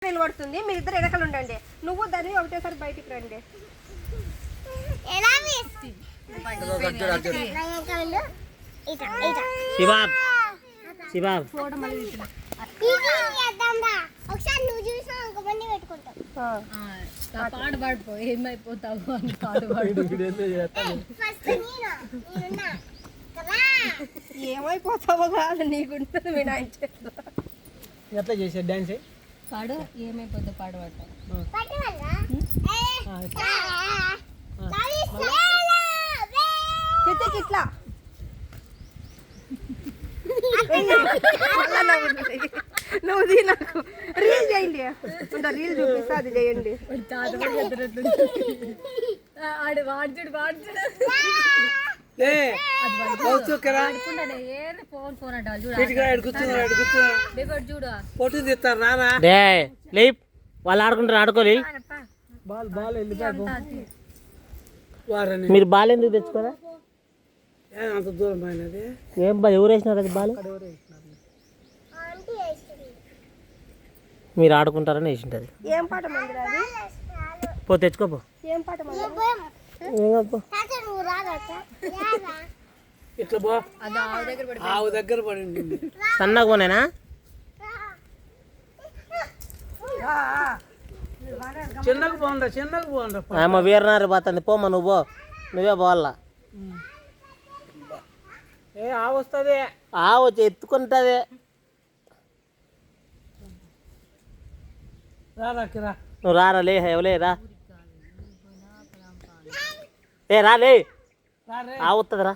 నిలబడుతుంది. మీరిద్దరు ఎడకలు ఉండండి. నువ్వు దాన్ని ఒకటేసారి బయటికి రండి. పాడు పాడిపో ఏమైపోతావు అని పాడు ఏమైపోతావో కాదు నీకుంటుంది వినాయక చేతిలో. ఎట్లా చేసే డాన్స్ పాడు ఏమైపోతావు పాడు ఇట్లా నువ్వు నాకు రీల్ చేయండి. రీల్ చూపిస్తా అది చేయండి. వాళ్ళు ఆడుకుంటారు ఆడుకోలే. మీరు బాల్ ఎందుకు తెచ్చుకోరా? అంత దూరం ఏం బా ఎవరు వేసినారు అది బాల్? మీరు ఆడుకుంటారని వేసింటది. ఏం పాట మందిరా అది? పో తెచ్చుకోపో. ఏం పాట ఇట్లా పో. ఆవు దగ్గర పడింది. సన్నగా పోనేనా? చిన్నగా పోండా చిన్నగా పోండా. అమ్మ వీరనారి పోతుంది. పోమ్మ నువ్వు పో. నువ్వే పోవాలా. ఏ ఆవు వస్తుంది. ఆవు వచ్చి ఎత్తుకుంటుంది. నువ్వు రారా లే ఎవలే రా. ఏ రాలే ఆవు వస్తుంది రా.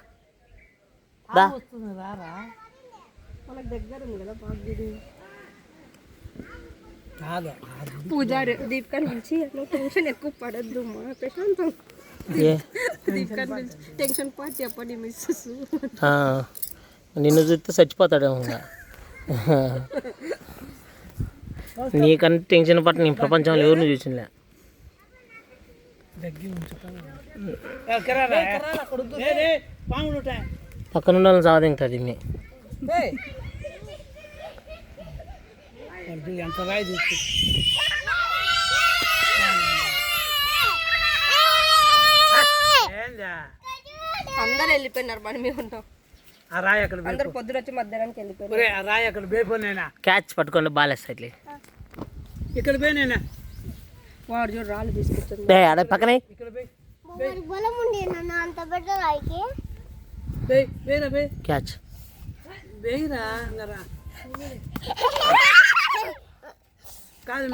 మనకు దగ్గర ఉంది కదా పూజారి దీపికాని పిలిచి నువ్వు టెన్షన్ ఎక్కువ పడద్దు మా ప్రశాంతం. దీపికాని పిలిచి టెన్షన్ పాటు చెప్పండి మిస్సెస్. నిన్ను చూస్తే చచ్చిపోతాడేమో. నీకంటే టెన్షన్ పట్ట నీ ప్రపంచంలో ఎవరిని చూసిలే. పక్కన ఉండాలని సాధింటుంది మీ ఎంత రాయి చూసి అందరు వెళ్ళిపోయినారు. మనం మేము ఉంటాం. అందరు పొద్దున వచ్చి మధ్యాహ్నానికి వెళ్ళిపోయారు. క్యాచ్ పట్టుకోండి బాలేస్తా ఇట్లా. ఇక్కడ పోయినా వాడు చూడు రాళ్ళు తీసుకొచ్చాడు. అదే పక్కనే క్యాచ్ కాదు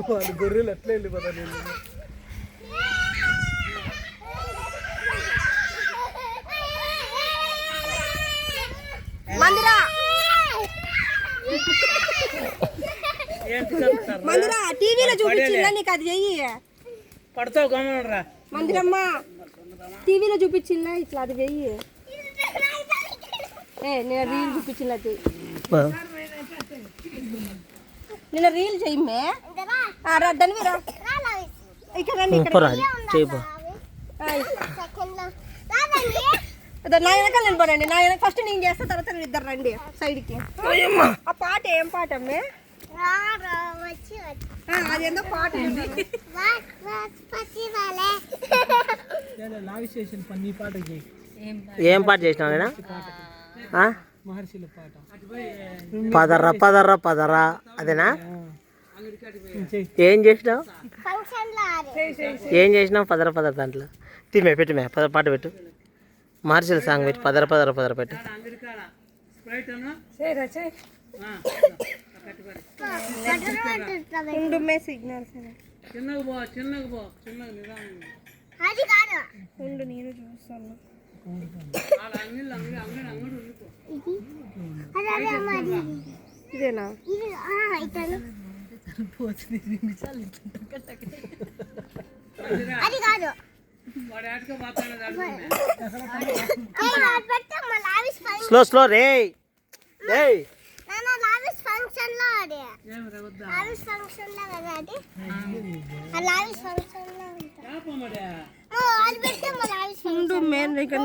వాడు గొర్రెలు ఎట్లా వెళ్ళిపోతా. నేను మందిరా టీవీలో చూపించిందా నీకు? అది చెయ్యి. పడతావు గమనరా. మందిరమ్మ టీవీలో చూపించిందా ఇట్లా? అది చెయ్యి. నేను రీల్ చూపించిందా? నిన్న రీల్ చెయ్యమే. ధన్వీరా ఇక్కడ రండి. నా వెనకాల నిలబడండి. నా వెనక ఫస్ట్ నేను చేస్తా, తర్వాత నేను ఇద్దరు రండి సైడ్కి. ఆ పాట ఏం పాట అమ్మే? అదేందో పాట ఏం పాట చేసినా? మహర్షుల పాట పదర్రా పదర్రా పదరా అదేనా? ఏం చేసినావు? ఏం చేసినావు? పదర పదర దాంట్లో తిమే పెట్టిమే పాట పెట్టు. మహర్షుల సాంగ్ పెట్టి పదర పదర పదర పెట్టు. నేను చూస్తాను. ఇదేనా? స్లో స్లో రే. ఉండు మెయిన్ ఇక్కడ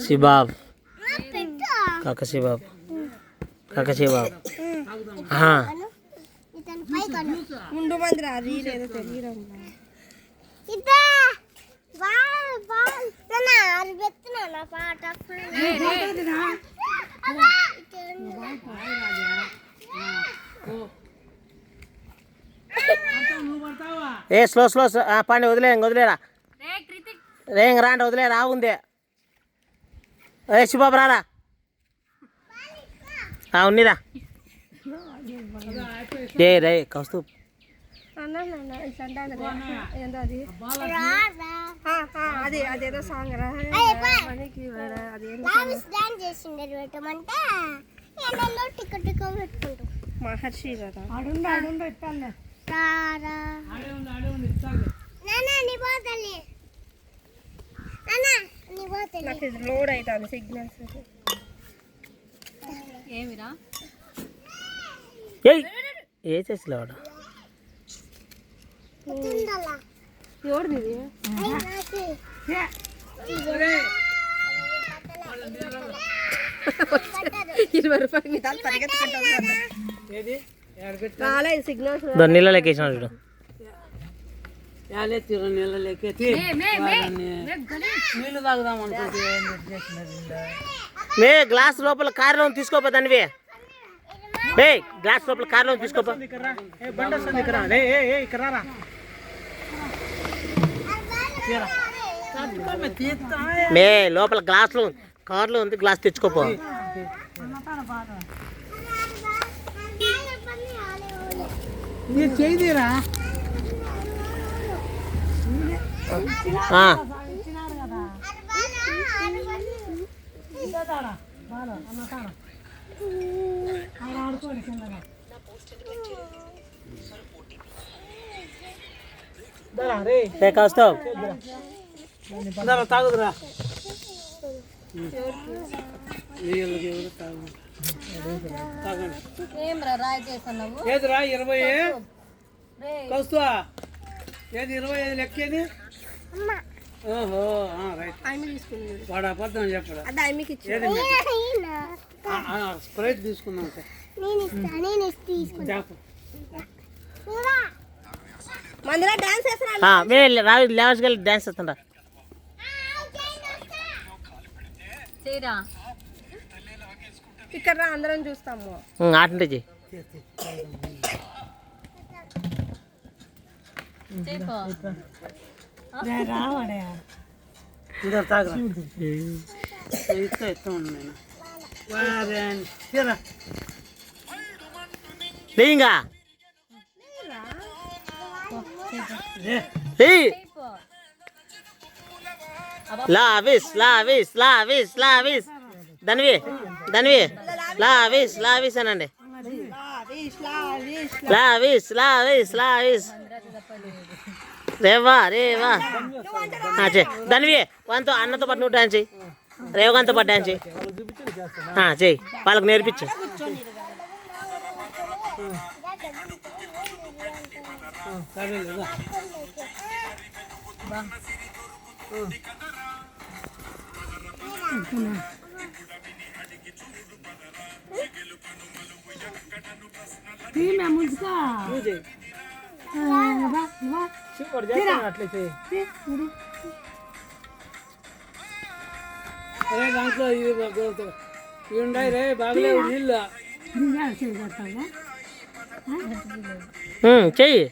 శిబాబ్ కాక శిబాబ్ ఉండు మందిరా అది లేదో తెలియదు ఏ స్లో పండి వదిలేరా రే ఇంక రాండి వదిలేరా ఉందే ఏ శిబాబు రారా ఉన్నిరా ఏ రే కౌస్తు అది అదేదో సాంగ్ రా మహర్షి నాకు ఇది లోడ్ అవుతుంది సిగ్నల్స్ ఏమిరా ఏ చేసిలే వాడు ఎవరిది ₹20 మీ తాను పరిగెత్తుకుంటా రాలేదు సిగ్నల్స్ దాన్ని నీళ్ళ లెక్కేసినాడు చూడు నీళ్ళు తాగుదాం అనుకుంటే మే గ్లాస్ లోపల కారులో తీసుకోపో దానివి గ్లాస్ లోపల కారులో తీసుకోపో బండి వస్తుంది ఇక్కడ రారా మే లోపల గ్లాస్లో కార్లో ఉంది గ్లాస్ తెచ్చుకోపో మీరు చేయదీరా వస్తావు తాగుదురా ఏమ్రా రాయి చేస్తున్నావు ఏదిరా 20 కౌస్తువా ఏది 25 లెక్కేది ఓహో రైట్ వాడు అబద్ధం చెప్పడా స్ప్రైట్ తీసుకుందాం మందిరా డాన్స్ చేస్తారా లేవచ్చుకెళ్ళి డాన్స్ చేస్తుంటా చేయరా ఇక్కడ అందరం చూస్తాము ఆటంటే చెయ్యి ఇంకా లావిస్ ధన్వి లావిస్ అనండి లావిస్ రేవా ధన్వి వాంతో అన్నతో పాటు నువ్వు డాన్స్ చెయ్యి రేవగాంతో పాటు డాన్స్ చెయ్యి వాళ్ళకి నేర్పించు అరే దాంట్లో ఇవి ఉన్నాయి రే బాగలేవు నీళ్ళు చెయ్యి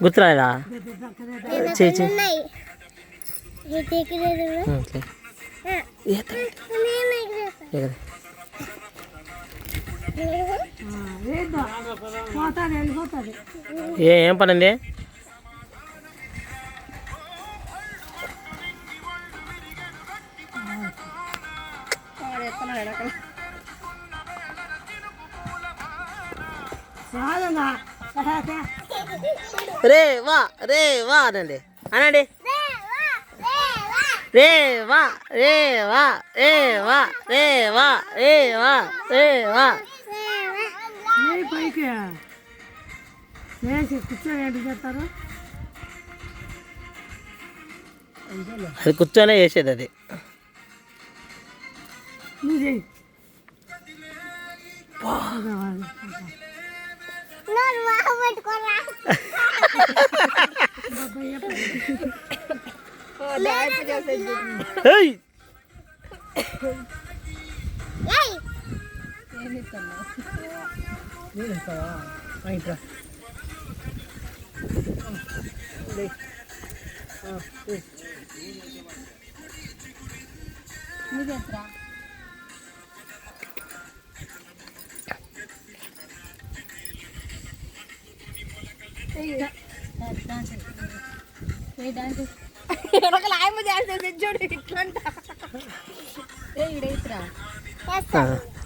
గుర్తురాదా చెయ్యి ఏం పనండి రే వా అనండి రేవా రేవా రేవా రేవా రేవా రేవా. పైకి వేసి కూర్చొని ఏంటి చేస్తారు? అది కూర్చొనే చేసేది అది. నువ్వు చెయ్యి. ఏయ్! నువ్వెట్రా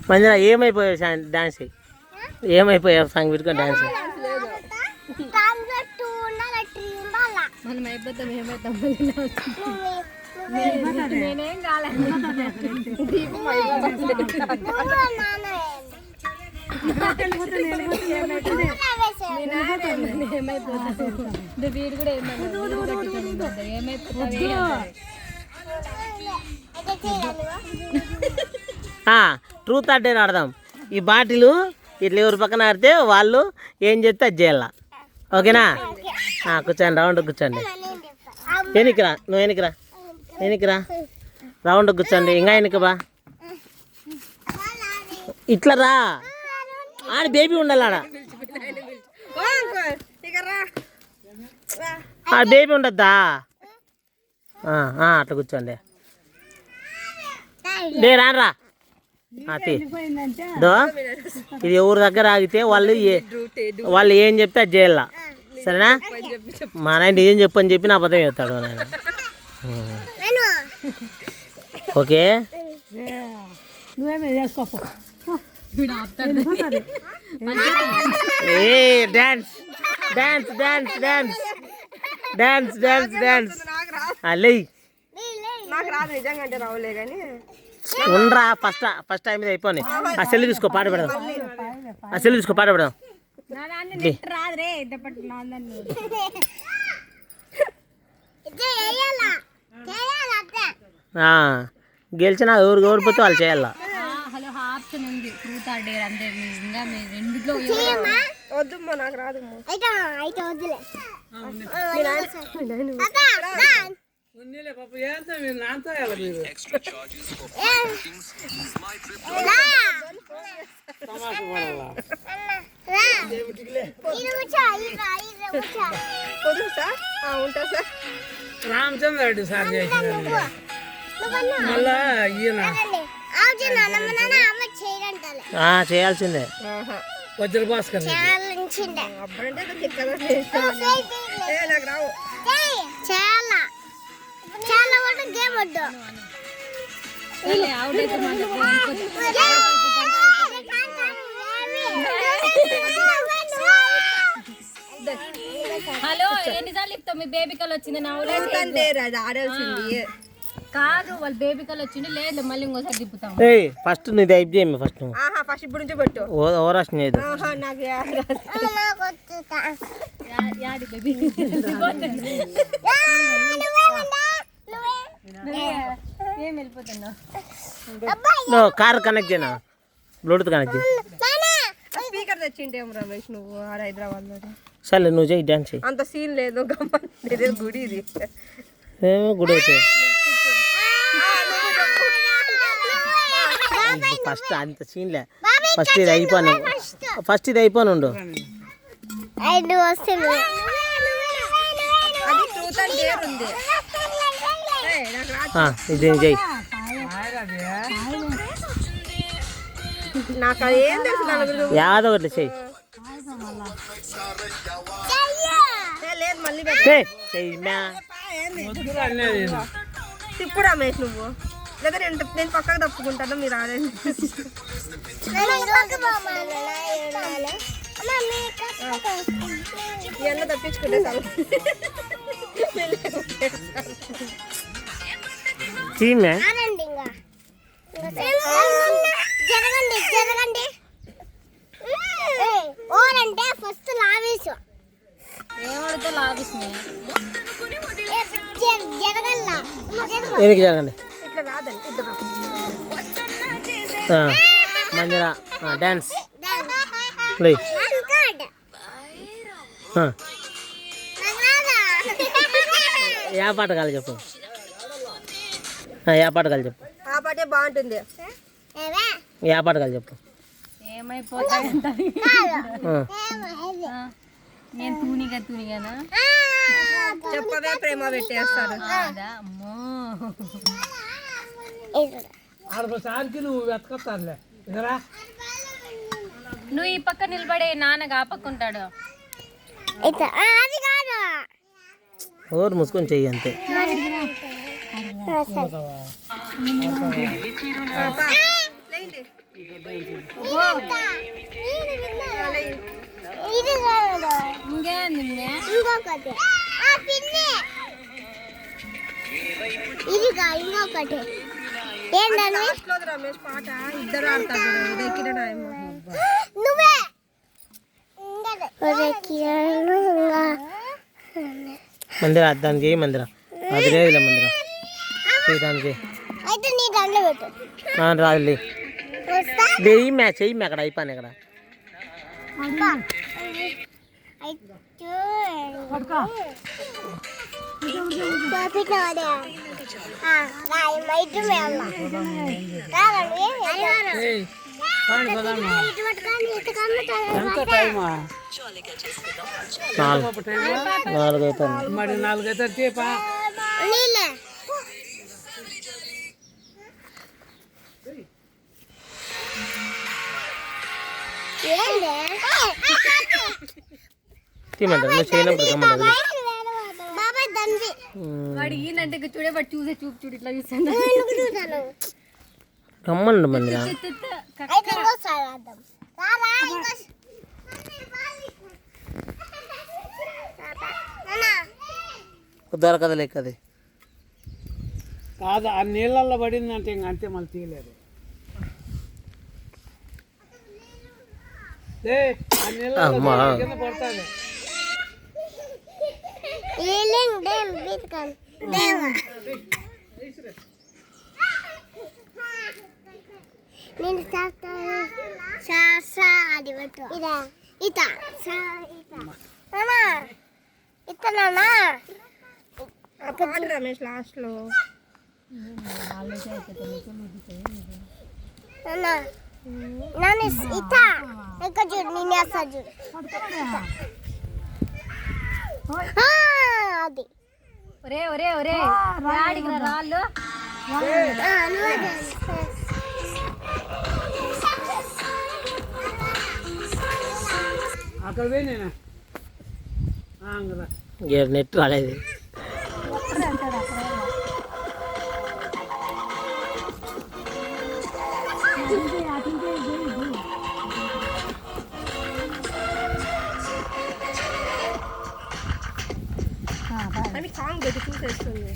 మంజన ఏమైపోయావు డాన్స్? ఏమైపోయావు సాంగ్ పెట్టుకొని డాన్స్? మనం అయిపోతాం ఏమైతాం నేనేం కాలేదు వీడు కూడా ట్రూత్ అంటే ఆడదాం. ఈ బాటిల్ ఇట్లా ఎవరి పక్కన ఆడితే వాళ్ళు ఏం చేస్తే అది చేయాల. ఓకేనా? కూర్చోండి, రౌండ్ కూర్చోండి. వెనక్కిరా, నువ్వు వెనక్కిరా, వెనక్కిరా, రౌండ్ కూర్చోండి. ఇంకా వెనక్కి బా, ఇట్లా రా. ఆడ బేబీ ఉండాలి, ఆడ బేబీ ఉండద్దా? అట్లా కూర్చోండి. డే రారా. దో ఇది ఎవరి దగ్గర ఆగితే వాళ్ళు ఏం చెప్తే అది చేయాల. సరేనా? మా నాయన ఏం చెప్పని చెప్పి నా అబద్ధం చెప్తాడు నాయన. ఓకే, నువ్వేమే చేసుకోపో. ఏ dance dance dance dance dance dance dance అల్లే నాకు రాదు నిజంగా, అంటే రావులే కానీ ఉండరా. ఫస్ట్ టైం మీద అయిపోయి ఆ సెల్ తీసుకో, పాట పెడదాం. ఆ సెల్ తీసుకో, పాట పెడదాం. గెలిచినా ఎవరు ఓడిపోతే వాళ్ళు చేయాలా. హలో ఆప్షన్ ఉంది ట్రూత్ ఆర్ డేర్ అంటే ఇంకా మీ రెండిట్లో వద్దమ్మా, నాకు రాదు. ఉన్నీలే పాప, ఏంటో మీరు నాంతాయాలి మీరు. తమాషా పడాలా? ఉంటా సార్. రామచంద్ర రెడ్డి సార్ చేసిన మళ్ళా ఈయన చేయాల్సిందే. వజ్ర భాస్కర్ నాకు రావు. హలో ఎన్నిసార్లు చెప్తావు మీ బేబీ కల్ వచ్చింది? నా ఆడాల్సింది కాదు, వాళ్ళ బేబీ కల్ వచ్చింది. లేదు మళ్ళీ ఇంకోసారి తిప్పుతాం. ఫస్ట్ నువ్వు టైప్ చేయమ్మా. ఫస్ట్ ఫస్ట్ ఇప్పుడు నుంచే పెట్టు. ఓవరాక్షన్ చేయదు. నాకు యాడి బేబీ ఏం వెళ్ళిపోతున్నా? కార్ కనెక్ట్ చేయనా, బ్లూటూత్ కనెక్ట్ చేయి. స్పీకర్ తెచ్చింటేం రమేష్ నువ్వు ఆడ హైదరాబాద్ లో. సరే నువ్వు చేయి, డాన్స్ చేయి. అంత సీన్ లేదు, గమ్మ గుడి ఇది. ఏమో గుడి అయితే ఫస్ట్ అంత సీన్లే. ఫస్ట్ ఇది అయిపోను, ఉండు. ఇది చెయ్యి. నాకు అది ఏం తెలుసు, యాదో ఒకటి చెయ్యి. లేదు మళ్ళీ తిప్పు రమేష్ నువ్వు. లేదా నేను పక్కకు తప్పుకుంటాను, మీరు ఆడండి. ఇవన్నీ తప్పించుకుంటే చాలు. తీమే జరగండి జరగండి ఓరంటే ఫస్ట్ లావేసు ఏమడితే లాభిస్తుంది జరగల్లా వెనక్కి జరగండి ఇట్లా రాదండి ఇద్దరు మందిర డ్యాన్స్ ప్లే యా పాట కాదు చెప్పు యా పాట కాదు చెప్పు ఆ పాటే బాగుంటుంది యా పాట కాదు చెప్పు ఏమైపోతాయంట నేను తూనిగానా చెప్పవే ప్రేమ పెట్టేస్తారు అమ్మో ఆడసారికి నువ్వు వెతకొస్తానులే ఇదరా నువ్వు ఈ పక్క నిలబడే నాన్నగా ఆ పక్క ఉంటాడు అది కాదు ఓరు మూసుకొని చెయ్యి అంతే ఇది కాదు ఇంకేంది ఇంకొకటి పిన్ని ఇది కాదు ఇంకొకటి ఏంటని రమేష్ పాట ఇద్దరు ఆడతారు నువ్వే మందిర దానికి చేయి మందిర అది లేదులే మందిర దానికి అయితే నీ దాంట్లో పెట్టు రాదులే చెయ్యి మ్యాచ్ చెయ్యి అక్కడ అయిపోయాను ఇక్కడ ఎంత టైమా 4 అవుతుంది మరి 4 అయితే తీపా తీమంటారు నువ్వు చేయనప్పుడు గమ్మడు వాడు ఈయనంటే చూడే వాడు చూసే చూపు చూడు ఇట్లా చూస్తాను గమ్మండు మందిర దొరకదులే కది కాదు ఆ నీళ్ళల్లో పడిందంటే ఇంక అంతే మళ్ళీ తీయలేదు ఆ నీళ్ళల్లో కింద పడతాది నేను అది పెట్టు ఇదా ఇత ఇతనా పాట రమేష్ లాస్ట్ లో నన్ను ఇత ఎక్కడ చూడు నేను వేస్తా చూడు అది ఒరే ఒరే ఒరే రాడికి రాళ్ళు అక్కడ పోయి నేను నెట్ రాలేదు అని సాంగ్ పెట్టి చూసేస్తుంది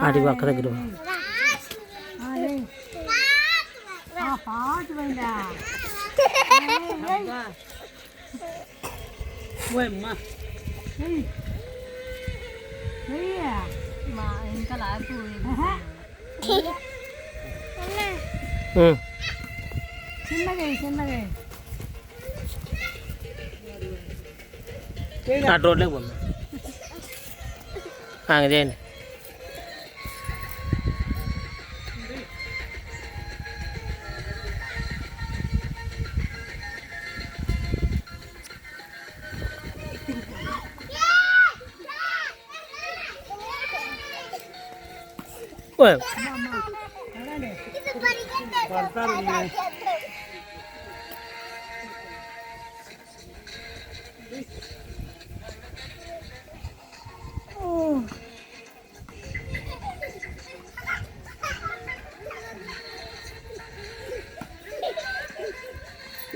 ఆడికి అక్క దగ్గర మా ఇంకా లాగు చిన్నగా అటు రోడ్లోకి పోండి చేయండి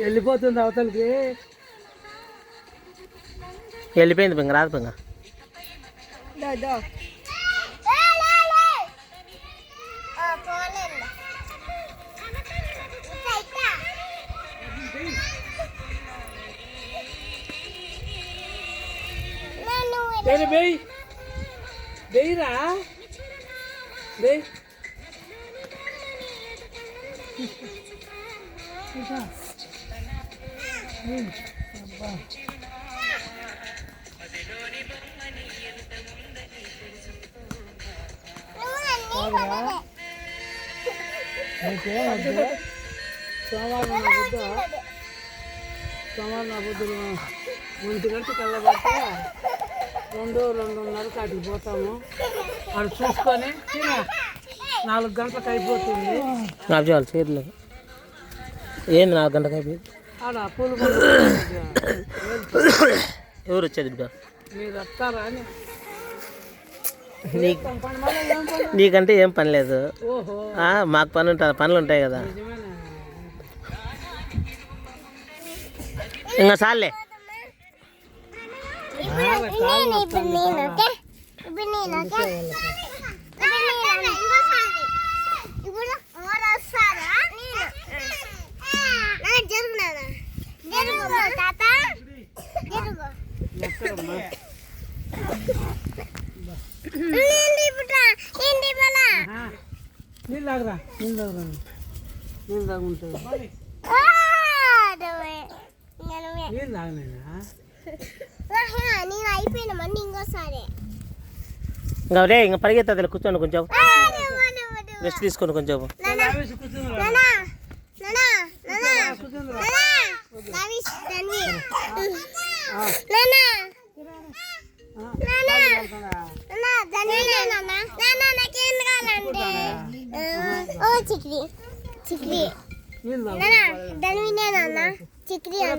వెళ్ళిపోతుంది అవతలకి. వెళ్ళిపోయింది పింగ, రాదు పింగ. దా దా బెయ్యరా బెయ్. సోమవారం నా పొద్దున 1 గంటకి వెళ్ళబట్టే 2:30 కాటికి పోతాము. అక్కడ చూసుకొని 4 గంటలకు అయిపోతుంది. నాకు చాలు చీరలు ఏంది 4 గంటలకు అయిపోయింది. ఆడ పూలు ఎవరు వచ్చేది బిడ్డ? మీరు వస్తారా అని. నీకంటే ఏం పని లేదు. ఓహో మాకు పని ఉంటుంది, పనులు ఉంటాయి కదా. ఇంకా సార్లే. నీళ్ళు తాగురా, నీళ్ళు తాగురా, నీళ్ళు తాగుంటుంది. నీళ్ళు తాగలేనా? నేను అయిపోయినామని ఇంకోసారి ఇంకా రే ఇంకా పరిగెత్తది, కూర్చోండి కొంచెం రెస్ట్ తీసుకోండి కొంచెం. చిక్రీ చిక్రీ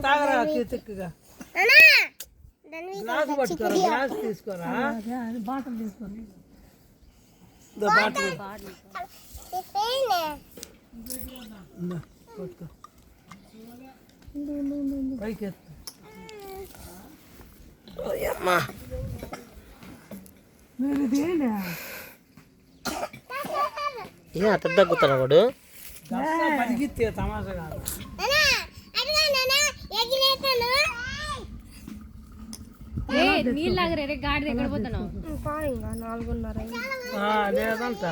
తాగరా చిక్కుగా. గ్లాస్ పట్టుకోరా, గ్లాస్ తీసుకోరా. బాటిల్ తీసుకోండి. బాటిల్ పట్టుకో, పైకి ఎత్తు. ఏ అత్త తగ్గుతాను వాడు. పరిగెత్తే తమాషా కాదు. నీళ్ళు లాగరే గాడి ఎక్కడ పోతున్నావు? ఇంకా 4:30 లేదంట.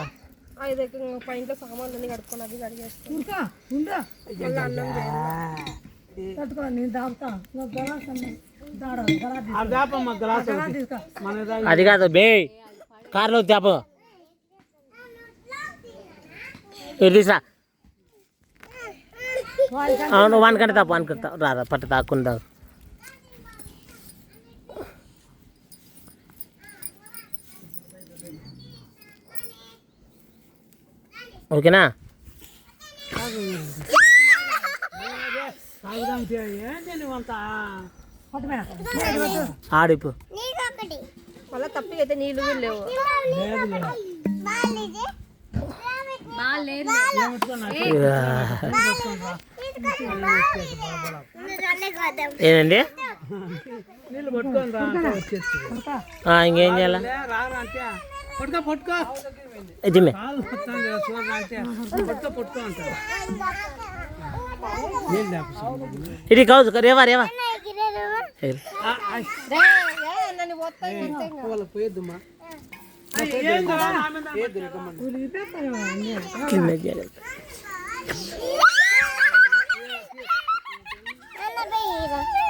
5 పైన సామాన్లు కడుక్కొని కడిగేస్తాను. అన్నం అది కాదు బే, కార్లో తేప తీసురా. అవును 1 గంట తాపు, 1 గంట రా పట్టు తాకుండా. ఓకేనా? ఆడిపు మళ్ళీ తప్పి అయితే నీళ్ళు లేవు. ఏనండి నీళ్ళు పట్టుకొని ఇంకేం చేయాలా? పట్టుకో పట్టుకో ఇదిమే పట్టుకో పట్టుకో అంటారు. ఇది కావచ్చు రేవా రేవా పోయొద్దుమా.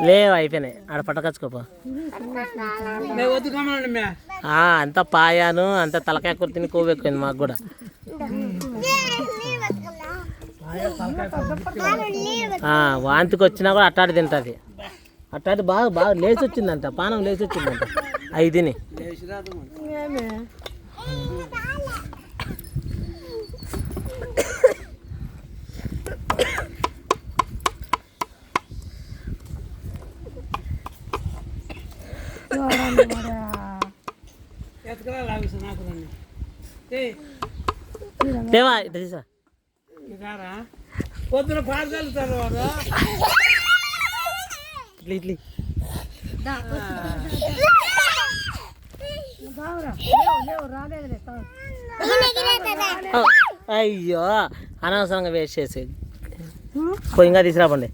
లేవు అయిపోయినాయి, ఆడ పట్టకచ్చుకోపో. అంత పాయాను అంత తలకాయ కుర్తిని కొవ్వు ఎక్కువైంది మాకు కూడా. వాంతికి వచ్చినా కూడా అట్టాడి తింటుంది. అట్టాడి బాగా బాగా లేచి వచ్చిందంట, పానం లేచి వచ్చిందంట 5 పొద్దున పాఠశాల చదవాలి. ఇట్లా అయ్యో అనవసరంగా వేస్ట్ చేసి ఇంకా తీసుకురాపండి.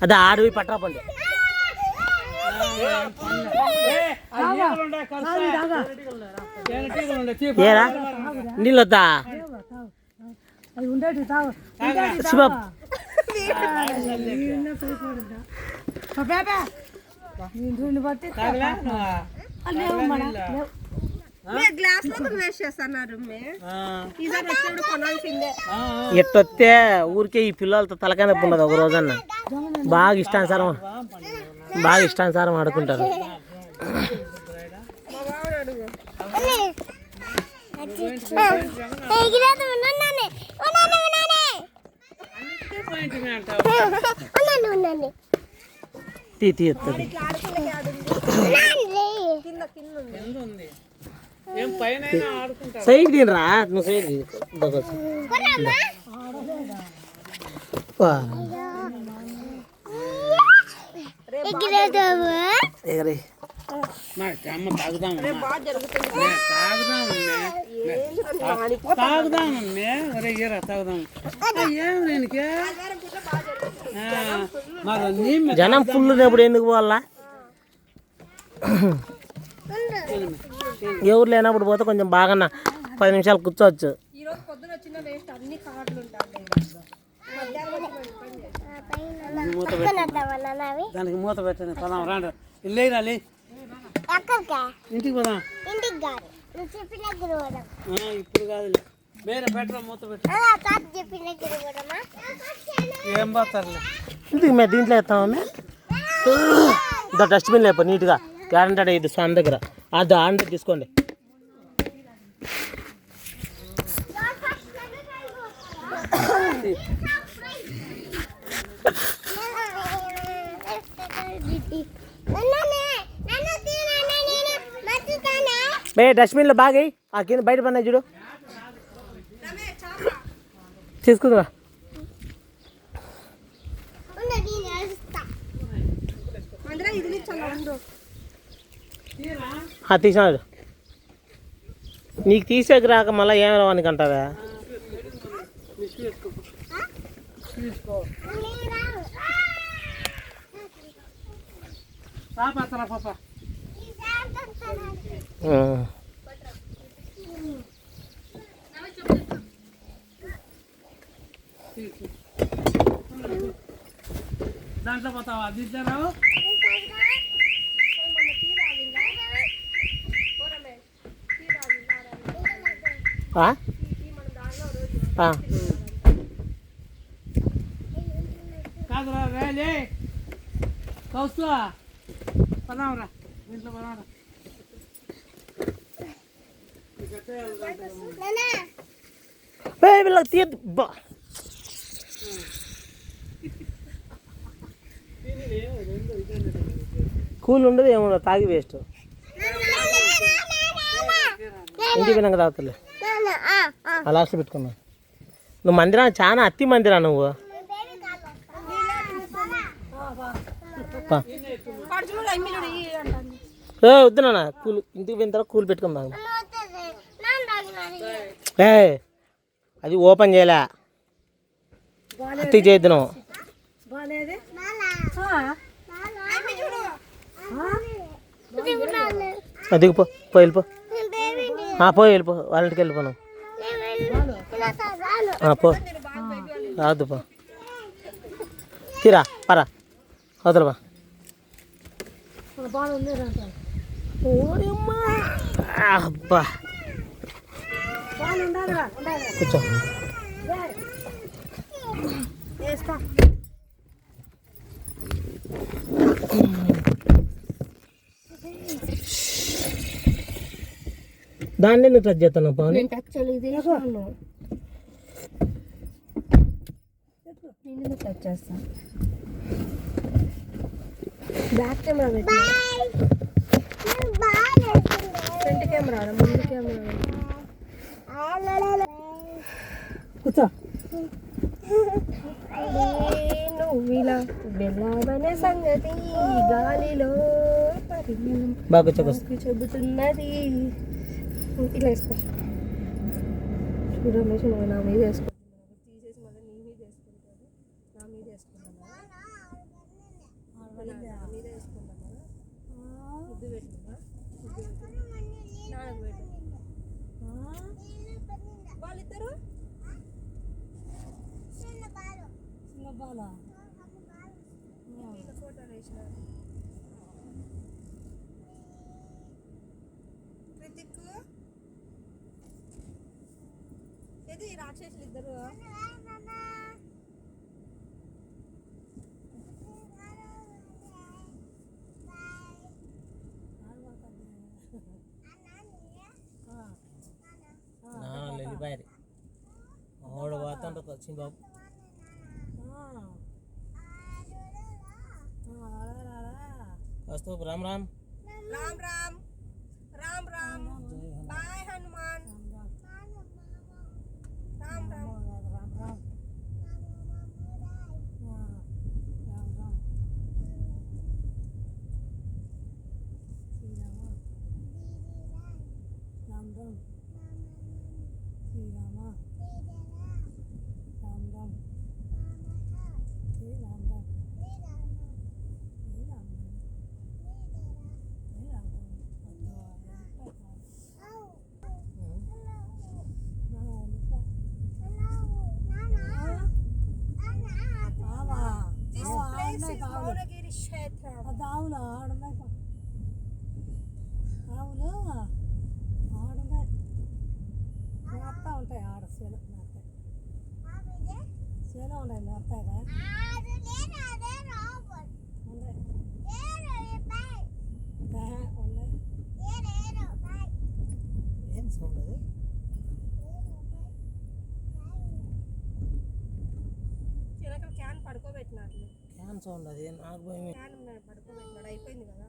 అదే ఆడవి పట్టరాపండి. ఏరా నీళ్ళు వద్దా శివబాబు గ్లాస్ వేస్ట్ చేస్తున్నారు ఈసారి వచ్చినప్పుడు కొనాల్సిందే. ఎట్టొస్తే ఊరికే ఈ పిల్లలతో తలకాయ నొప్పి ఉండదు. ఒక రోజన్నా బాగా ఇష్టానుసారం ఆడుకుంటారు. తీస్తుంది సైడ్ తినరా నువ్వు సైడ్ ఎగరే జనం ఫుల్ ఉన్నప్పుడు ఎందుకు పోవాలా? ఎవరు లేనప్పుడు పోతే కొంచెం బాగా 10 నిమిషాలు కూర్చోవచ్చు. దానికి మూత పెట్టండి. పదాం రాండి. ఇల్లేరాలి ఇంటికి పోదాం. ఇప్పుడు కాదు వేరే పెట్టరా మూత పెట్ట. ఏం పోతారులే ఇంటికి మేము దీంట్లో వేస్తామా? డస్ట్బిన్ లేప నీట్గా గ్యారంటీ ఇది స్వామి దగ్గర అది ఆంటే తీసుకోండి. డస్ట్బిన్లో బాగా ఆ కింద బయట పడినాయి చూడు తీసుకుందా. తీసినాడు నీకు తీసేకి రాక మళ్ళీ ఏమి రావానికి అంటావా? దాంట్లో పోతావా? దిద్దారావు కాదురా వేలే కౌస్తువా పదాంరా ఇంట్లో పదాంరా. కూల్ ఉండదు ఏమన్నా తాగి వేస్ట్. ఇంటికి పోయినాక తాగుతలే లాస్ట్ పెట్టుకున్నా. నువ్వు మందిరా చాలా అత్తి మందిరా నువ్వు. వద్దునా కూల్ ఇంటికి పోయిన తర్వాత కూల్ పెట్టుకుందాం. అది ఓపెన్ చేయలే అత్తి చేయద్దు నువ్వు. అదిగి పో వెళ్ళిపో వెళ్ళిపో వాళ్ళ ఇంటికి వెళ్ళిపోను పో రాదు పో తీరా పరా వదలబా. అబ్బా కూర్చో. దాన్ని నువ్వు టచ్ చేస్తాను పవన్. టచ్ చేస్తాను. బ్యాక్ కెమెరా పెట్టి ఫ్రంట్ కెమెరా ముందు కెమెరా కూర్చో. నువ్వు ఇలా వెళ్ళామనే సంగతి గాలిలో పరిమళం బాగా కూర్చోకొస్తా. నాకు చెబుతున్నది. ఇలా వేసుకో చూడు రమేష్, నువ్వు నా మీద వేసుకుంటున్నావు, తీసేసి మళ్ళీ నీ మీద వేసుకుంటాను. నా మీద వేసుకుంటాను, నా మీద వేసుకుంటాను. ముద్దు పెట్టుకున్నా, నాన్నకు పెట్టు. వాళ్ళిద్దరు ఫోటోలు వేసినారు. కృతిక్ ఏది రాక్షసులు ఇద్దరు. వెళ్ళిపోయారు ఆవిడ పోతుంటారు వచ్చింది బాబు. వస్తూ రామ్ రామ్ రామ్ రామ్ రామ్ రామ్ బాయ్ హనుమాన్. రామ్ రామ్ భువనగిరి క్షేత్రం. ఆవులు ఆడున్నాయి, ఆవులు ఆడున్నాయి, మేపుతా ఉంటాయి ఆడ చేలో మేపుతాయి, చేలో ఉన్నాయి మేపుతాయిగా ఉన్నాయి. ఏం సౌండ్ అది? చిలక క్యాన్ పడుకోబెట్టినట్లు. క్యాన్ సౌండ్ అది నాకు భయం. క్యాన్ పడుకోబెట్టినాడు, అయిపోయింది కదా.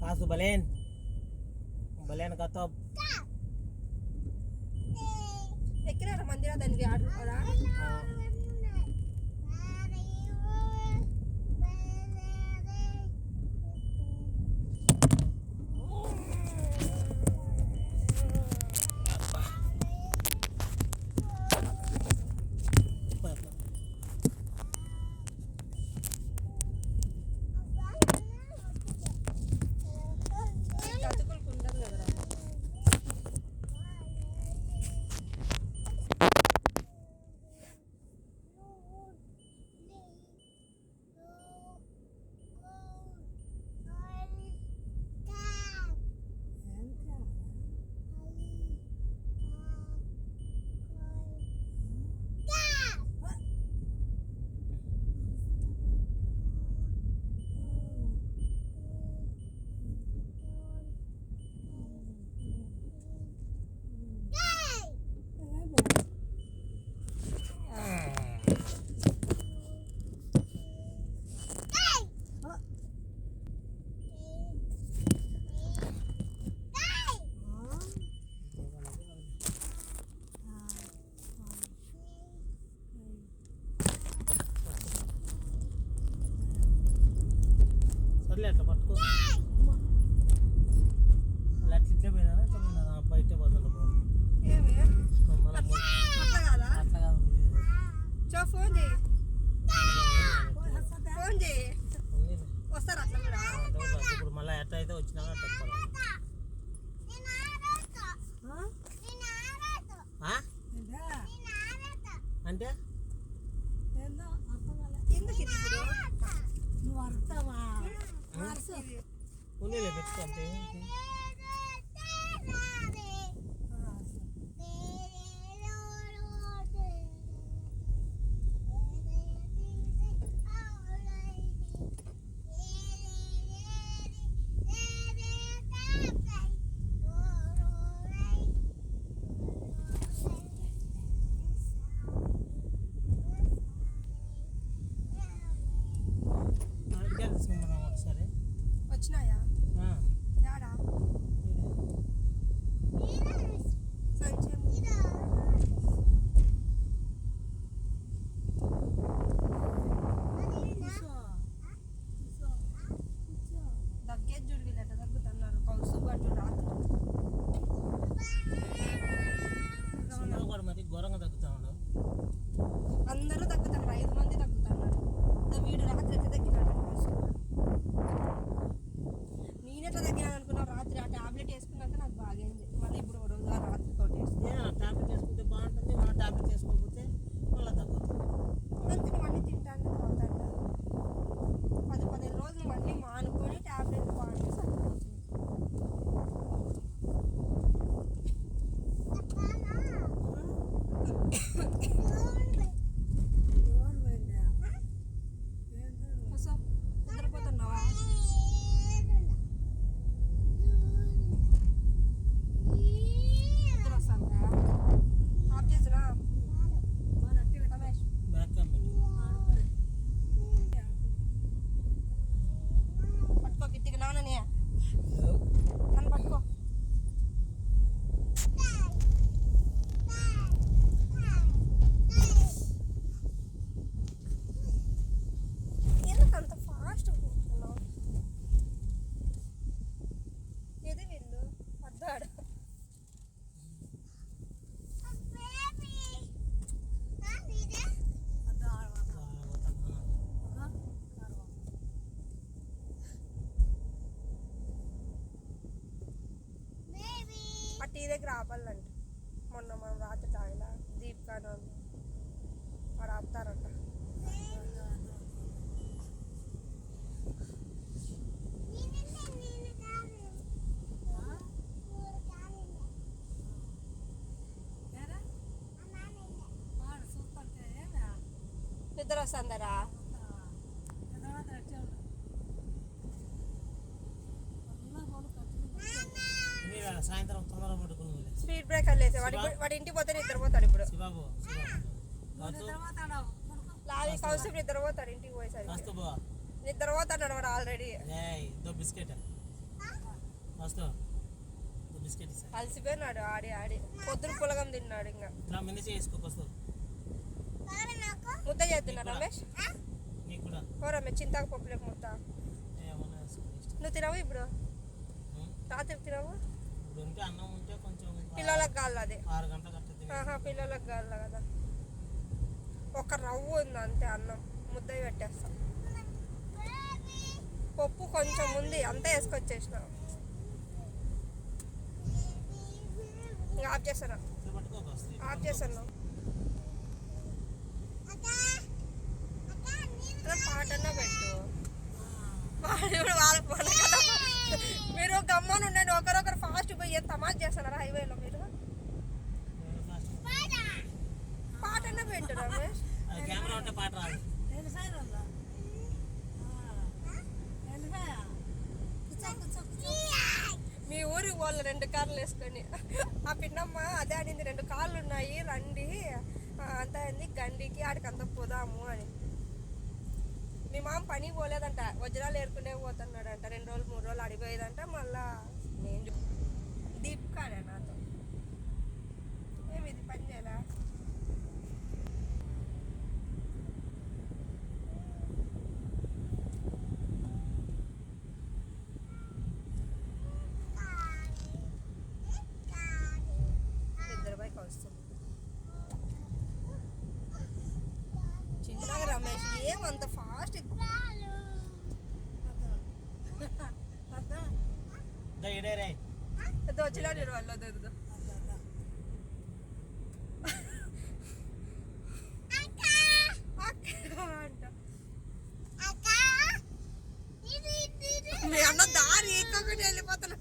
కాసు బలేన్ బలేన్ కథ ఎక్కినారా మందిరా దానికి ఆర్డర్ కూడా. గతుకులకు ఉండదు కదరా. సర్లే అట్లా పట్టుకో. అలా అట్లా ఇట్లే పోయినా ఇట్లా పోయినా బయటే పోతుండ ఏమి మనం అట్లా కాదా? అట్లా కాదు. చో ఫోన్ చేయి, ఫోన్ చేయి. వస్తారు అట్లా కూడా. ఇప్పుడు మళ్ళీ ఎట్లా అయితే వచ్చినా అట్లా వస్తారు. అంటే ఎందుకు ఇది ఇప్పుడు? నువ్వు అర్థమా ఉన్నీలే పెట్టుకుంటే వచ్చినాయా? యాడా? టీ దగ్గర ఆపాలంట. మొన్న మనం రాత్రి తాగిలా దీపికాను వాడు ఆపుతారంట. నిద్ర వస్తుందరా? సాయంత్రం తొందరగా పడుకుని స్పీడ్ బ్రేకర్ లేసే వాడి ఇంటికి పోతే నిద్రపోతాడు. ఇప్పుడు లారీ కౌశం నిద్రపోతాడు ఇంటికి పోయేసరికి. నిద్రపోతాడు వాడు ఆల్రెడీ. బిస్కెట్ అలసిపోయినాడు ఆడి ఆడి. పొద్దున పులగం తిన్నాడు. ఇంకా ముద్ద చేస్తున్నా రమేష్. ఓ రమేష్ చింతాకు పప్పులేక ముద్ద. నువ్వు తినవు ఇప్పుడు? రాత్రి తినవు? పిల్లలకు కాదు అది. పిల్లలకు కాదు కదా. ఒక రవ్వు ఉంది అంతే అన్నం. ముద్ద పెట్టేస్తాం. పప్పు కొంచెం ఉంది అంతే వేసుకొచ్చేసిన. ఇంకా ఆఫ్ చేస్తాను. ఆఫ్ చేస్తాను. పాటన్నా పెట్టు. మీరు గమ్మని ఉండండి. ఒకరొకరు ఫాస్ట్ పోయి ఎంత తమాష్ చేస్తున్నారా హైవేలో మీరు? పాటన్నా పెట్టు రమేష్. మీ ఊరికి వాళ్ళు 2 కార్లు వేసుకొని. ఆ పిన్నమ్మ అదే అనింది, 2 కార్లు ఉన్నాయి రండి అంతా అయింది గండికి ఆడికంతా పోదాము అని. మీ మామ పని పోలేదంట, వజ్రాలు ఏరుకునే పోతున్నాడంట. 2 రోజులు 3 రోజులు అడిపోయేదంట. మళ్ళా నేను దీపికాడే నాతో ఏమి ఇది పని చేయాలా? చిన్నగా రమేష్ ఏమంత ఫాస్ట్ వచ్చినా నేను వాళ్ళు వద్దు. మీ అన్న దారి ఎక్కకుండా వెళ్ళిపోతున్నా.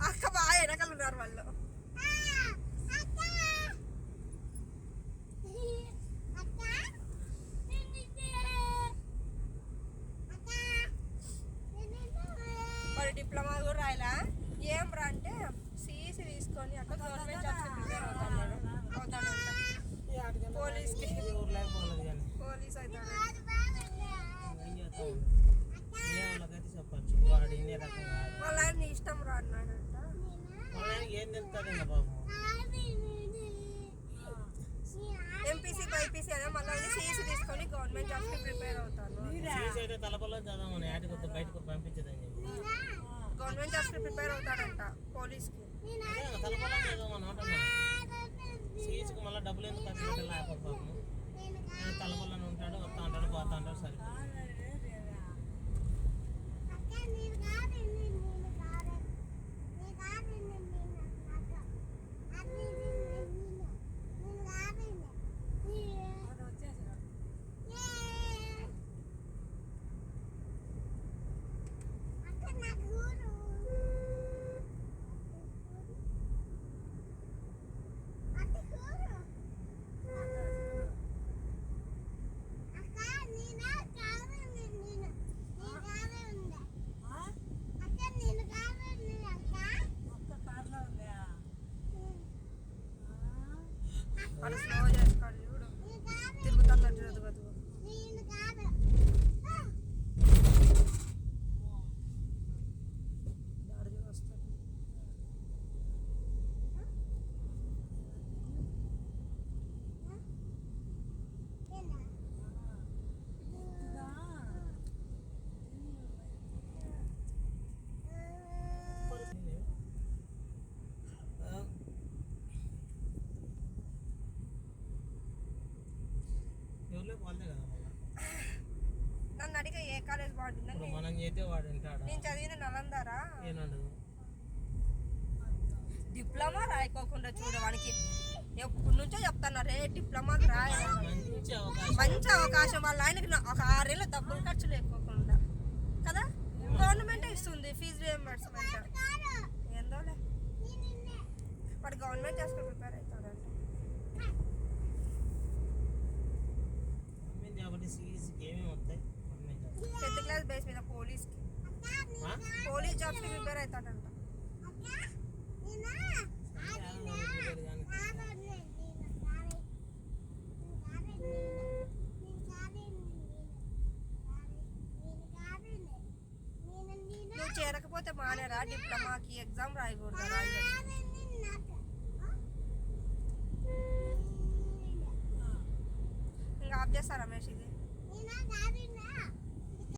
అక్క బాగా వెనకాల ఉన్నారు వాళ్ళు. వాడు డిప్లొమా కూడా రాయలా. ఏం రా అంటే సిఈసి తీసుకొని అక్కడ గవర్నమెంట్ జాబ్స్ ప్రిపేర్ అవుతాడు. పోలీస్కి పోలీస్ అవుతాడు. వాళ్ళ నీ ఇష్టం రా అన్నాడంట. ఎంపీసీ బైపీసీ అదే మళ్ళీ సిఈసి తీసుకొని గవర్నమెంట్ జాబ్స్కి ప్రిపేర్ అవుతాను. గవర్నమెంట్ జాబ్స్కి ప్రిపేర్ అవుతాడంట పోలీస్కి. మళ్ళీ డబ్బులు ఎందుకు ఖర్చు పెట్టాలి? తలపల్లని ఉంటాడు, వస్తా ఉంటాడు, పోతా ఉంటాడు. సరే వాడు స్లో చేసుకోవాలి చూడు. తిరుగుతాడు చదువు దాడి వస్తాడు. అంటున్నా ఇప్పుడు మనం చేస్తే వాడు వింటాడా? నేను చదివిన నలందారా ఏనండు డిప్లొమా రాయకోకుండా చూడ వానికి ఎప్పటి నుంచో చెప్తాను రే డిప్లొమా రాయ మంచి అవకాశం. మంచి అవకాశం వాళ్ళ ఆయనకి ఒక 6 ఏళ్ళ డబ్బులు ఖర్చు లేకోకుండా కదా గవర్నమెంట్ ఇస్తుంది ఫీజు రియంబర్స్మెంట్ ఏందోలే వాడు గవర్నమెంట్ చేసుకుని ప్రిపేర్ అవుతాడంట కాబట్టి సిఈసికి ఏమేమి వస్తాయి? 10th క్లాస్ బేస్ మీద పోలీస్ జాబ్స్ కి ప్రిపేర్ అవుతాడంట నువ్వు చేరకపోతే మానేరా డిప్లొమాకి ఎగ్జామ్ రాయకూడదు ఇంకా ఆఫ్ చేస్తా రమేష్ ఇది